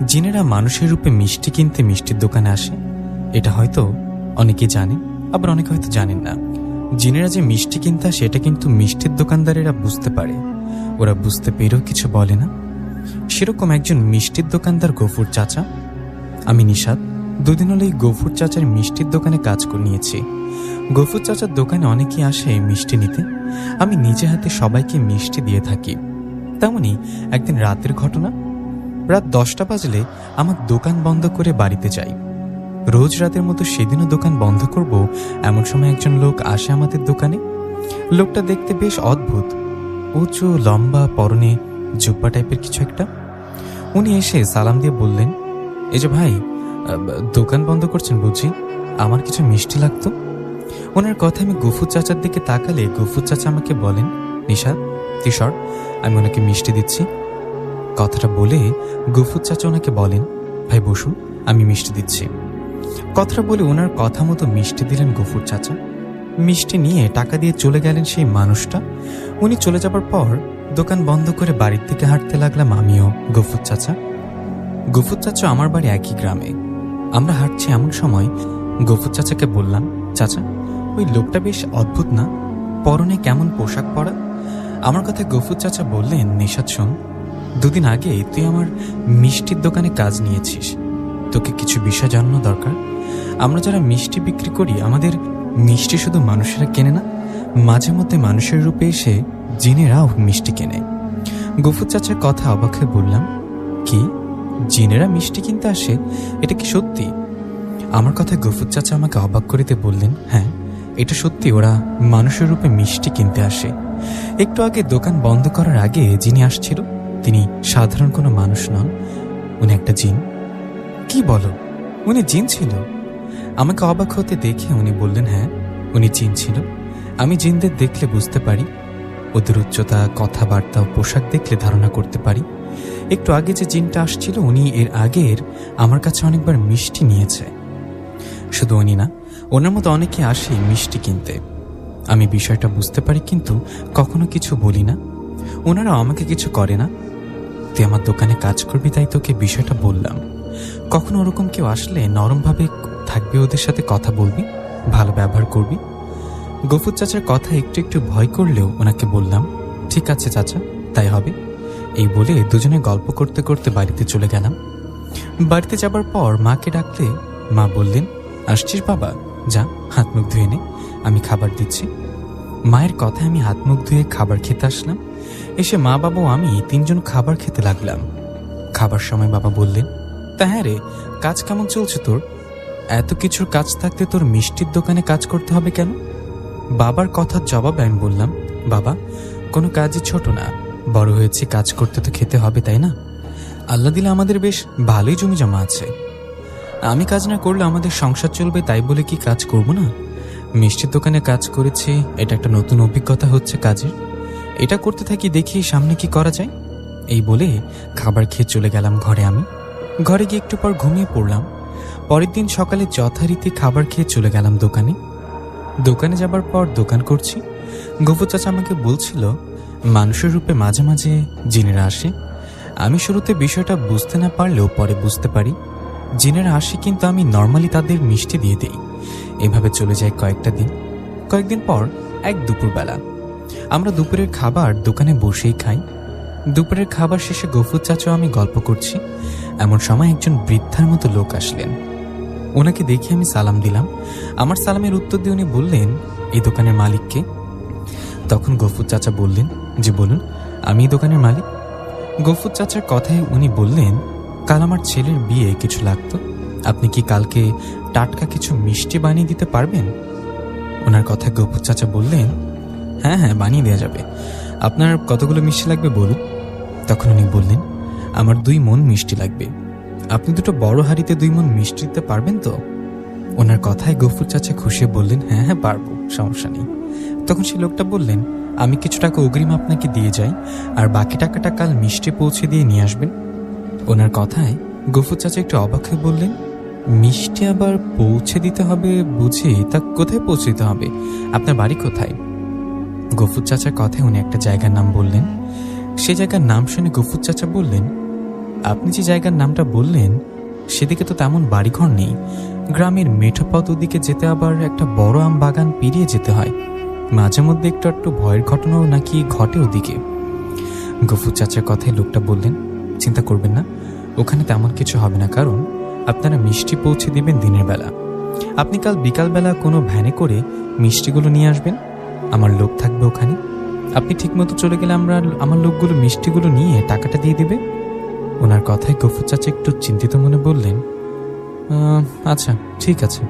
জিনেরা মানুষের রূপে মিষ্টি কিনতে মিষ্টির দোকানে আসে, এটা হয়তো অনেকে জানে, আবার অনেকে হয়তো জানেন না। জিনেরা যে মিষ্টি কিনতে আসে এটা কিন্তু মিষ্টির দোকানদারেরা বুঝতে পারে, ওরা বুঝতে পেরেও কিছু বলে না। সেরকম একজন মিষ্টির দোকানদার গফুর চাচা। আমি নিশাদ, দুদিন হলেই গফুর চাচার মিষ্টির দোকানে কাজ করে নিয়েছি। গফুর চাচার দোকানে অনেকেই আসে মিষ্টি নিতে, আমি নিজে হাতে সবাইকে মিষ্টি দিয়ে থাকি। তেমনি একদিন রাতের ঘটনা, রাত 10টা বাজলে আমার দোকান বন্ধ করে বাড়িতে যাই। রোজ রাতের মতো সেদিনও দোকান বন্ধ করব এমন সময় একজন লোক আসে আমাদের দোকানে। লোকটা দেখতে বেশ অদ্ভুত, উঁচু লম্বা, পরনে জুব্বা টাইপের কিছু একটা। উনি এসে সালাম দিয়ে বললেন, এই যে ভাই, দোকান বন্ধ করছেন বুঝি, আমার কিছু মিষ্টি লাগতো। ওনার কথা আমি গফুর চাচার দিকে তাকালে গফুর চাচা আমাকে বলেন, নিশাদ তুই সর, আমি ওনাকে মিষ্টি দিচ্ছি। কথাটা বলে গফুর চাচা ওনাকে বলেন, ভাই বসুন, আমি মিষ্টি দিচ্ছি। কথাটা বলে ওনার কথা মতো মিষ্টি দিলেন গফুর চাচা। মিষ্টি নিয়ে টাকা দিয়ে চলে গেলেন সেই মানুষটা। উনি চলে যাবার পর দোকান বন্ধ করে বাড়ির দিকে হাঁটতে লাগলাম আমিও, গফুর চাচা। গফুর চাচা আমার বাড়ি একই গ্রামে। আমরা হাঁটছি এমন সময় গফুর চাচাকে বললাম, চাচা ওই লোকটা বেশ অদ্ভুত না, পরনে কেমন পোশাক পরা। আমার কথা গফুর চাচা বললেন, নিশাদ শোন, দুদিন আগে তুই আমার মিষ্টির দোকানে কাজ নিয়েছিস, তোকে কিছু বিষয় জানানো দরকার। আমরা যারা মিষ্টি বিক্রি করি, আমাদের মিষ্টি শুধু মানুষেরা কেনে না, মাঝে মধ্যে মানুষের রূপে এসে জিনেরাও মিষ্টি কেনে। গফুর চাচার কথা অবাক হয়ে বললাম, কি জিনেরা মিষ্টি কিনতে আসে, এটা কি সত্যি? আমার কথা গফুর চাচা আমাকে অবাক করিতে বললেন, হ্যাঁ এটা সত্যি, ওরা মানুষের রূপে মিষ্টি কিনতে আসে। একটু আগে দোকান বন্ধ করার আগে যিনি আসছিল তিনি সাধারণ কোনো মানুষ নন, উনি একটা জিন। কি বলো, উনি জিন ছিল? আমাকে অবাক হতে দেখে উনি বললেন, হ্যাঁ উনি জিন ছিল। আমি জিনদের দেখলে বুঝতে পারি, ওদের উচ্চতা, কথাবার্তা ও পোশাক দেখলে ধারণা করতে পারি। একটু আগে যে জিনটা আসছিল উনি এর আগের আমার কাছে অনেকবার মিষ্টি নিয়েছে। শুধু উনি না, ওনার মতো অনেকে আসে মিষ্টি কিনতে। আমি বিষয়টা বুঝতে পারি কিন্তু কখনো কিছু বলি না, ওনারা আমাকে কিছু করে না। তুই আমার দোকানে কাজ করবি তাই তোকে বিষয়টা বললাম। কখনো ওরকম কেউ আসলে নরমভাবে থাকবি, ওদের সাথে কথা বলবি, ভালো ব্যবহার করবি। গফুর চাচার কথা একটু একটু ভয় করলেও ওনাকে বললাম, ঠিক আছে চাচা, তাই হবে। এই বলে দুজনে গল্প করতে করতে বাড়িতে চলে গেলাম। বাড়িতে যাবার পর মাকে ডাকলে মা বললেন, আসছিস বাবা, যা হাত মুখ ধুয়ে নে, আমি খাবার দিচ্ছি। মায়ের কথায় আমি হাত মুখ ধুয়ে খাবার খেতে আসলাম। এসে মা, বাবা ও আমি তিনজন খাবার খেতে লাগলাম। খাবার সময় বাবা বললেন, তা হ্যাঁ রে, কাজ কেমন চলছে তোর? এত কিছুর কাজ থাকতে তোর মিষ্টির দোকানে কাজ করতে হবে কেন? বাবার কথার জবাবে আমি বললাম, বাবা কোনো কাজই ছোট না, বড় হয়েছে, কাজ করতে তো খেতে হবে, তাই না? আল্লাহ দিলে আমাদের বেশ ভালোই জমি জমা আছে, আমি কাজ না করলে আমাদের সংসার চলবে, তাই বলে কি কাজ করব না? মিষ্টির দোকানে কাজ করেছি, এটা একটা নতুন অভিজ্ঞতা হচ্ছে কাজের, এটা করতে থাকি, দেখি সামনে কি করা যায়। এই বলে খাবার খেয়ে চলে গেলাম ঘরে। আমি ঘরে গিয়ে একটু পর ঘুমিয়ে পড়লাম। পরের দিন সকালে যথারীতি খাবার খেয়ে চলে গেলাম দোকানে। দোকানে যাবার পর দোকান করছি। গফুর চাচা আমাকে বলছিল, মানুষের রূপে মাঝে মাঝে জিনেরা আসে। আমি শুরুতে বিষয়টা বুঝতে না পারলেও পরে বুঝতে পারি, জিনেরা আসে কিন্তু আমি নর্মালি তাদের মিষ্টি দিয়ে দেই। এভাবে চলে যায় কয়েকটা দিন। কয়েকদিন পর এক দুপুরবেলা আমরা দুপুরের খাবার দোকানে বসেই খাই। দুপুরের খাবার শেষে গফুর চাচা আমি গল্প করছি, এমন সময় একজন বৃদ্ধার মতো লোক আসলেন। ওনাকে দেখে আমি সালাম দিলাম। আমার সালামের উত্তর দিয়ে উনি বললেন, এই দোকানের মালিককে? তখন গফুর চাচা বললেন, যে বলুন, আমি এই দোকানের মালিক। গফুর চাচার কথায় উনি বললেন, কাল আমার ছেলের বিয়ে, কিছু লাগতো, আপনি কি কালকে টাটকা কিছু মিষ্টি বানিয়ে দিতে পারবেন? ওনার কথায় গফুর চাচা বললেন, হ্যাঁ হ্যাঁ বানিয়ে দেওয়া যাবে, আপনার কতগুলো মিষ্টি লাগবে বলুন। তখন উনি বললেন, আমার 2 মণ মিষ্টি লাগবে, আপনি দুটো বড় হাঁড়িতে 2 মণ মিষ্টি দিতে পারবেন তো? ওনার কথায় গফুর চাচা খুশি বললেন, হ্যাঁ হ্যাঁ পারবো, সমস্যা নেই। তখন সেই লোকটা বললেন, আমি কিছু টাকা অগ্রিম আপনাকে দিয়ে যাই, আর বাকি টাকাটা কাল মিষ্টি পৌঁছে দিয়ে নিয়ে আসবেন। ওনার কথায় গফুর চাচা একটু অবাক হয়ে বললেন, মিষ্টি আবার পৌঁছে দিতে হবে বুঝি, তা কোথায় পৌঁছে দিতে হবে? আপনার বাড়ি কোথায়? গফুর চাচার কথায় উনি একটা জায়গার নাম বললেন। সে জায়গার নাম শুনে গফুর চাচা বললেন, আপনি যে জায়গার নামটা বললেন সেদিকে তো তেমন বাড়িঘর নেই। গ্রামের মেঠো পথ ওদিকে যেতে আবার একটা বড় আম বাগান পেরিয়ে যেতে হয়। মাঝে মধ্যে একটু একটু ভয়ের ঘটনাও নাকি ঘটে ওদিকে। গফুর চাচার কথায় লোকটা বললেন, চিন্তা করবেন না, ওখানে তেমন কিছু হবে না, কারণ আপনারা মিষ্টি পৌঁছে দিবেন দিনের বেলা। আপনি কাল বিকালবেলা কোনো ভ্যানে করে মিষ্টিগুলো নিয়ে আসবেন, আমার লোক থাকবে ওখানে। আপনি ঠিকমতো চলে গেলে আমার লোকগুলো মিষ্টিগুলো নিয়ে টাকাটা দিয়ে দিবে। ওনার কথায় গফুর চাচা একটু চিন্তিত মনে বললেন, আচ্ছা ঠিক আছে।